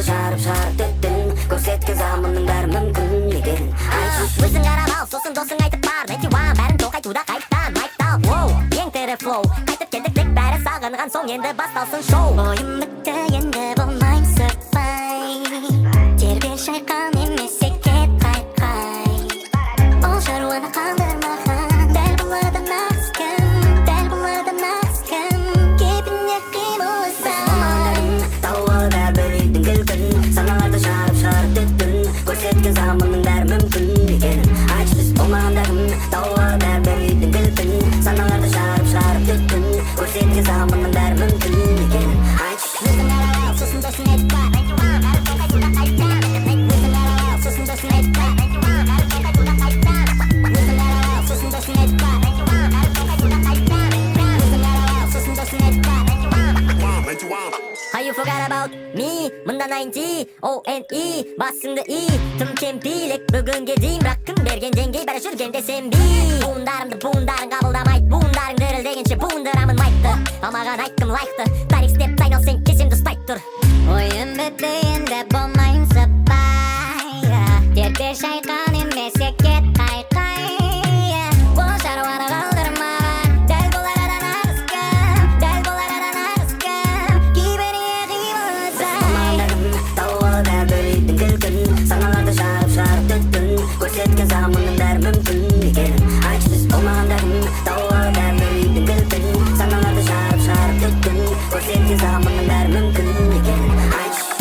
шарып түттің көрсеткен заманның бәрі мүмкін екенін айтшы өзің қарап ал сосын досың айтып бар нетиуан бәрін тоқайтуда қайттан майктал воу ең тере флоу қайтып келдік тек бәрі сағынған соң енді басталсын шоу ойым бітті енді болмайын сыртпай тербел шайқан емес кет қайқай ол шаруаны қалдырмаған дәл бұл адам нағыз кім дәл бұл адам нағыз кім кепіне қимылсаң замандарың тауып әрбір үйдің кілкін саналарды шарып түттің көрсеткен заманның бәрі мүмкін екенін айтшы біз болмағанда кім тауып әрбір үйдің кілкін саналарды шарып түттің көрсеткен заманның бәрі мүмкін екенін айтшы өзің қарап ал сосын досың айтып бар бәрі тоқайтуда қайттан өзің қарап ал сосын досың айтып бар бәрі тоқайтуда қайттан өзің қарап ал сосын досың айтып бар бәрі тоқайтуда қайттан өзің қарап ал сосын досың айтып бар How you forgot about me? Мында 90 O-N-E басыңды И тым кемпилік бүгінге дейін бірақ кім берген деңгей бәрі жүргенде сенби буындарың қабылдамайды буындарың дірілдегенше буындырамын майкты ал маған айт кім лайықты тарих істеп айналсаң кесемді ұстай тұр ойым бітті енді болмайын сыпай тербе шайқан емес кет қайқай бұл шаруаны қалдырмаған дәл бұл арада нағыз кім дәл бұл арада нағыз кім кейбіріне қимылсаң замандарым тауып әрбір үйдің кілкін саналарды шарып түттің көрсеткен заманның бәрі мүмкін екенін айтшы біз болмағанда кім тауып әрбір үйдің кілкін саналарды шарып түттің көрсеткен заманның бәрі мүмкін екенін айтшы